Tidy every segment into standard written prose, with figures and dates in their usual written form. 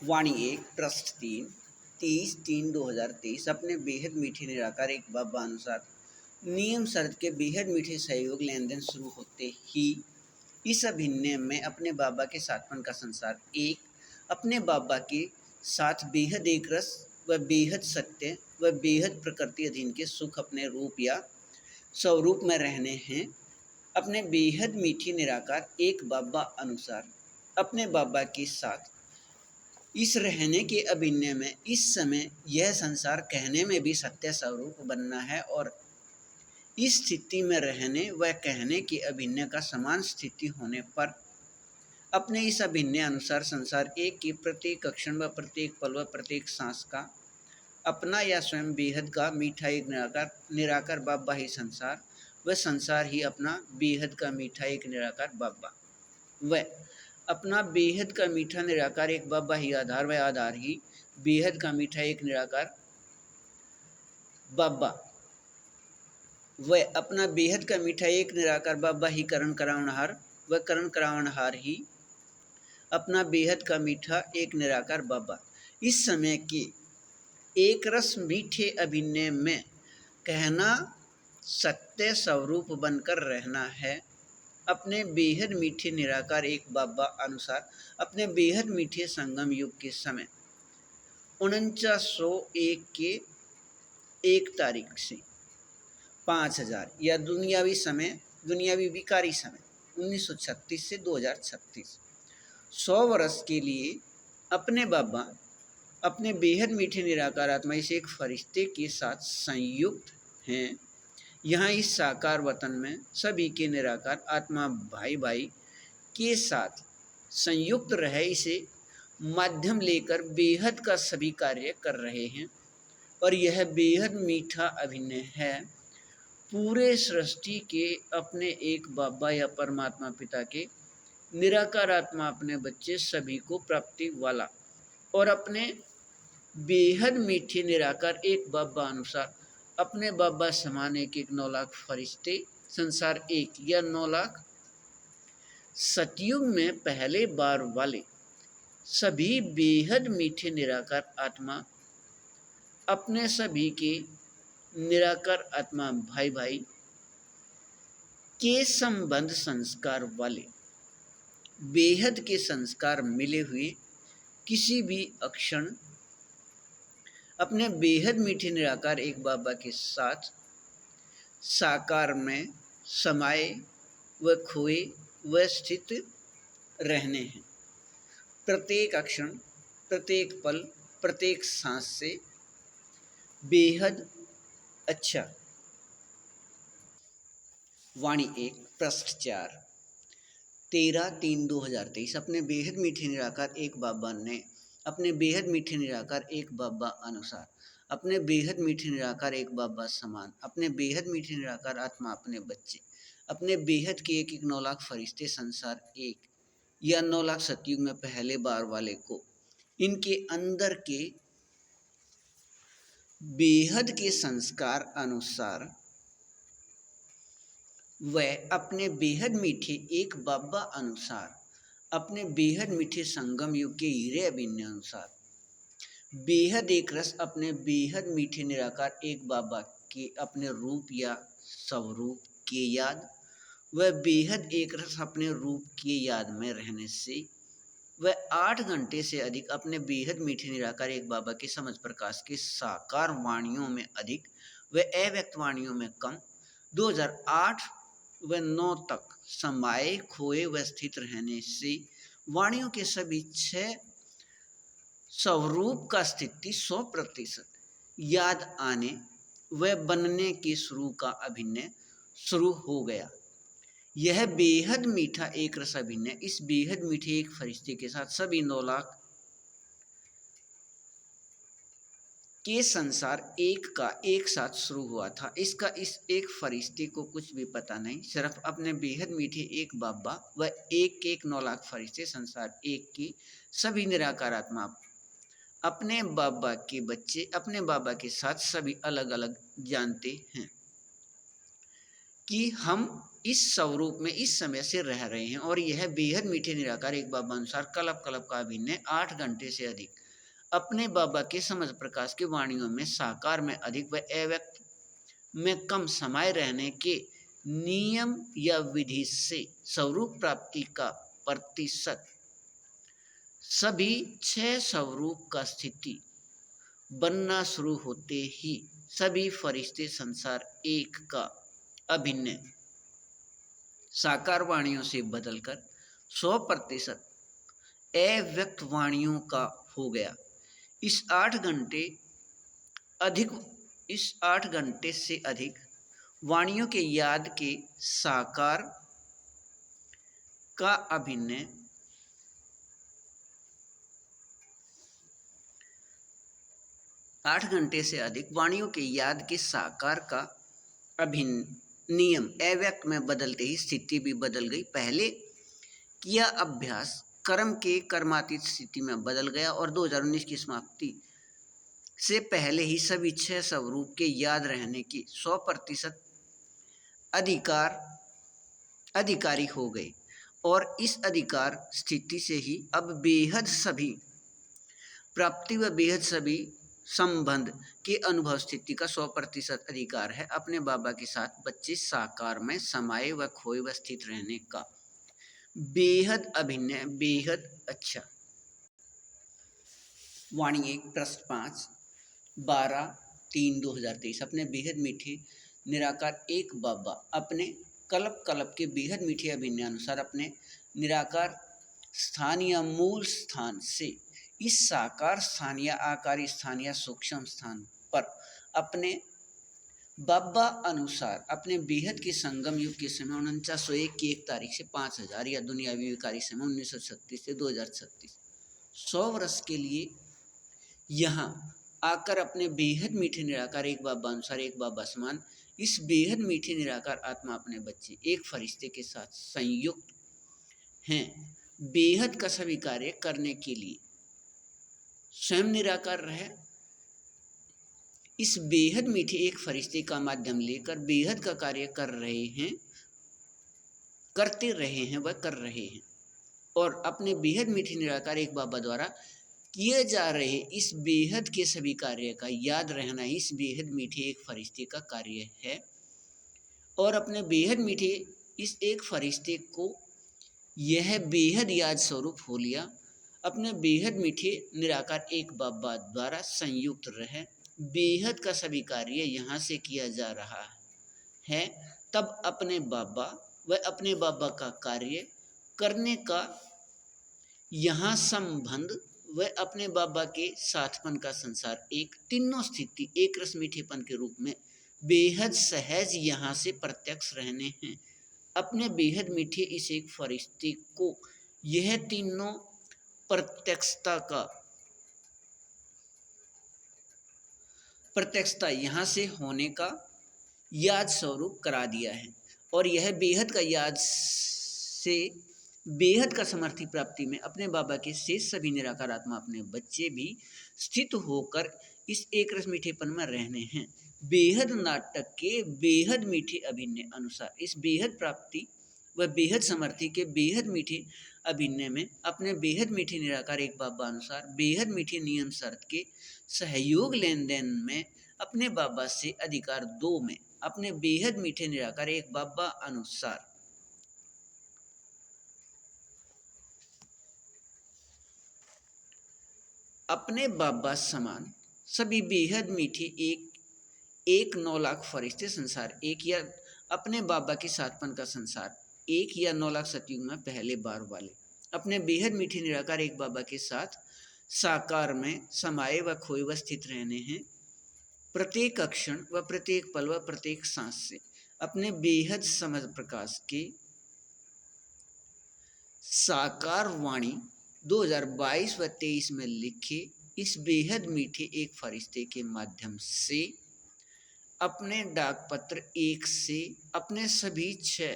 वाणी 1 पृष्ठ 3 30-3-2023 अपने बेहद मीठे निराकार एक बाबा अनुसार नियम शर्त के बेहद मीठे सहयोग लेन देन शुरू होते ही इस अभिनय में अपने बाबा के साथपन का संसार एक अपने बाबा के साथ बेहद एक रस व बेहद सत्य व बेहद प्रकृति अधीन के सुख अपने रूप या स्वरूप में रहने हैं। अपने बेहद मीठी निराकार एक बाबा अनुसार अपने बाबा के साथ इस रहने के अभिनय में इस समय यह संसार कहने में भी सत्य स्वरूप बनना है और इस स्थिति में रहने व कहने के अभिनय का समान स्थिति होने पर अपने इस अभिनय अनुसार संसार एक की प्रत्येक क्षण व प्रत्येक पल व प्रत्येक सांस का अपना या स्वयं बेहद का मीठा एक निराकार बाबा ही संसार व संसार ही अपना बेहद का मीठा एक निराकार बाबा व अपना बेहद का मीठा निराकार एक बाबा ही आधार व आधार ही बेहद का मीठा एक निराकार बाबा व अपना बेहद का मीठा एक निराकार बाबा ही करण करावनहार व करण करावनहार ही अपना बेहद का मीठा एक निराकार बाबा। इस समय के एक रस मीठे अभिनय में कहना सत्य स्वरूप बनकर रहना है। अपने बेहद मीठे निराकार एक बाबा अनुसार अपने बेहद मीठे संगम युग के समय 4901 के 1 तारीख से 5000 या दुनियावी विकारी समय 1936 से 2036 100 वर्ष के लिए अपने बाबा अपने बेहद मीठे निराकार आत्मा से एक फरिश्ते के साथ संयुक्त हैं। यहाँ इस साकार वतन में सभी के निराकार आत्मा भाई भाई के साथ संयुक्त रहे इसे माध्यम लेकर बेहद का सभी कार्य कर रहे हैं और यह बेहद मीठा अभिनय है। पूरे सृष्टि के अपने एक बाबा या परमात्मा पिता के निराकार आत्मा अपने बच्चे सभी को प्राप्ति वाला और अपने बेहद मीठे निराकार एक बाबा अनुसार अपने बाबा समान एक 9 लाख फरिश्ते संसार एक या 9 लाख सतयुग में पहले बार वाले सभी बेहद मीठे निराकार आत्मा अपने सभी के निराकार आत्मा भाई भाई के संबंध संस्कार वाले बेहद के संस्कार मिले हुए किसी भी अक्षण अपने बेहद मीठे निराकार एक बाबा के साथ साकार में समाये व खोए व स्थित रहने हैं। प्रत्येक अक्षण प्रत्येक पल प्रत्येक सांस से बेहद अच्छा। वाणी 1 पृष्ठ 4 13-3-2023 अपने बेहद मीठे निराकार एक बाबा ने अपने बेहद मीठे निराकार एक बाबा अनुसार अपने बेहद मीठे निराकार एक बाबा समान अपने बेहद मीठे निराकार आत्मा अपने बच्चे अपने बेहद के एक 9 लाख फरिश्ते संसार एक या 9 लाख सतयुग में पहले बार वाले को इनके अंदर के बेहद के संस्कार अनुसार वह अपने बेहद मीठे एक बाबा अनुसार अपने बेहद मीठे संगम युग के हीरे अभिनय अनुसार बेहद एक रस अपने बेहद मीठे निराकार एक बाबा के अपने रूप या स्वरूप के याद वह बेहद एक रस अपने रूप के याद में रहने से वह 8 घंटे से अधिक अपने बेहद मीठे निराकार एक बाबा के समझ प्रकाश के साकार वाणियों में अधिक व अव्यक्त वाणियों में कम 2008 व 9 तक समाये खोए व स्थित रहने से वाणियों के सभी 6 स्वरूप का स्थिति 100% याद आने व बनने के शुरू का अभिनय शुरू हो गया। यह बेहद मीठा एक रस अभिनय इस बेहद मीठे एक फरिश्ते के साथ सभी 9 लाख के संसार एक का एक साथ शुरू हुआ था। इसका इस एक फरिश्ते को कुछ भी पता नहीं, सिर्फ अपने बेहद मीठे एक बाबा व एक 9 लाख फरिश्ते संसार एक की सभी निराकार आत्मा अपने बाबा के बच्चे अपने बाबा के साथ सभी अलग अलग जानते हैं कि हम इस स्वरूप में इस समय से रह रहे हैं और यह बेहद मीठे निराकार एक बाबा अनुसार कल्प कल्प का अभिनय 8 घंटे से अधिक अपने बाबा के समझ प्रकाश की वाणियों में साकार में अधिक व अव्यक्त में कम समय रहने के नियम या विधि से स्वरूप प्राप्ति का प्रतिशत सभी 6 स्वरूप का स्थिति बनना शुरू होते ही सभी फरिश्ते संसार एक का अभिनय साकार वाणियों से बदलकर 100% अव्यक्त वाणियों का हो गया। इस 8 घंटे से अधिक वाणियों के याद के साकार का अभिनय 8 घंटे से अधिक वाणियों के याद के साकार का अभिन्न नियम अव्यक्त में बदलते ही स्थिति भी बदल गई। पहले किया अभ्यास कर्म के कर्मातीत स्थिति में बदल गया और 2019 की समाप्ति से पहले ही सभी 6 स्वरूप के याद रहने की 100% अधिकारी हो गए और इस अधिकार स्थिति से ही अब बेहद सभी प्राप्ति व बेहद सभी संबंध के अनुभव स्थिति का 100% अधिकार है अपने बाबा के साथ बच्चे साकार में समाये व खोए व स्थित रहने का। बेहद अभिनय बेहद अच्छा। वाणी 1 प्रश्न 5 12/3/2023 अपने बेहद मीठे निराकार एक बाबा अपने कल्प कल्प के बेहद मीठे अभिनय अनुसार अपने निराकार स्थान या मूल स्थान से इस साकार स्थान या आकारी स्थान या सूक्ष्म स्थान पर अपने बाबा अनुसार अपने बेहद के संगम युग के समय 4901 की 1 तारीख से 5000 या दुनियावी विकारी समय 1936 से 2036 100 वर्ष के लिए यहाँ आकर अपने बेहद मीठे निराकार एक बाबा अनुसार एक बाबा समान इस बेहद मीठे निराकार आत्मा अपने बच्चे एक फरिश्ते के साथ संयुक्त हैं बेहद का सभी कार्य करने के लिए स्वयं निराकार रहे इस बेहद मीठे एक फरिश्ते का माध्यम लेकर बेहद का कार्य करते रहे हैं व कर रहे हैं और अपने बेहद मीठे निराकार एक बाबा द्वारा किए जा रहे इस बेहद के सभी कार्य का याद रहना इस बेहद मीठे एक फरिश्ते का कार्य है और अपने बेहद मीठे इस एक फरिश्ते को यह बेहद याद स्वरूप हो लिया अपने बेहद मीठे निराकार एक बाबा द्वारा संयुक्त रहे बेहद का सभी कार्य यहाँ से किया जा रहा है तब अपने बाबा व अपने बाबा का कार्य करने का यहाँ संबंध व अपने बाबा के साथपन का संसार एक तीनों स्थिति एक रस मीठेपन के रूप में बेहद सहज यहाँ से प्रत्यक्ष रहने हैं अपने बेहद मीठे इस एक फरिश्ते को यह तीनों प्रत्यक्षता यहाँ से होने का याद स्वरूप करा दिया है और यह बेहद का याद से बेहद का समर्थी प्राप्ति में अपने बाबा के शेष सभी निराकार आत्मा अपने बच्चे भी स्थित होकर इस एक रस मीठेपन में रहने हैं बेहद नाटक के बेहद मीठे अभिनय अनुसार इस बेहद प्राप्ति व बेहद समर्थी के बेहद मीठे अभिनय में अपने बेहद मीठे निराकार एक बाबा अनुसार बेहद मीठे नियम शर्त के सहयोग लेन देन में अपने बाबा से अधिकार 2 में अपने बेहद मीठे निराकार एक बाबा अनुसार अपने बाबा समान सभी बेहद मीठे एक 9 लाख फरिश्ते संसार एक या अपने बाबा के साथपन का संसार एक या 9 लाख सतयुग में पहले बार वाले अपने बेहद मीठे निराकार एक बाबा के साथ साकार में समाये व खोए व स्थित रहने हैं प्रत्येक क्षण व प्रत्येक पल व प्रत्येक सांस से अपने बेहद समझ प्रकाश के साकार वाणी 2022 व 23 में लिखे इस बेहद मीठे एक फरिश्ते के माध्यम से अपने डाक पत्र 1 से अपने सभी 6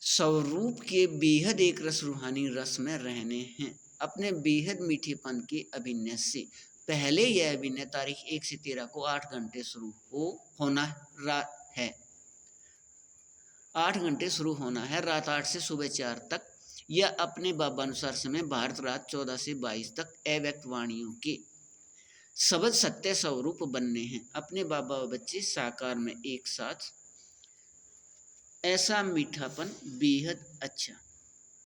स्वरूप के बेहद एक रस रूहानी रस में रहने हैं अपने बेहद मीठेपन के अभिनय से पहले यह अभिनय तारीख 1 से 13 को 8 घंटे शुरू होना है। 8 घंटे शुरू होना है, रात 8 से सुबह 4 तक। यह अपने भावानुसार समय भारत रात 14 से 22 तक अव्यक्त वाणियों के शब्द सत्य स्वरूप बनने हैं। अपने बाबा और बच्चे साकार में एक साथ, ऐसा मीठापन बेहद अच्छा।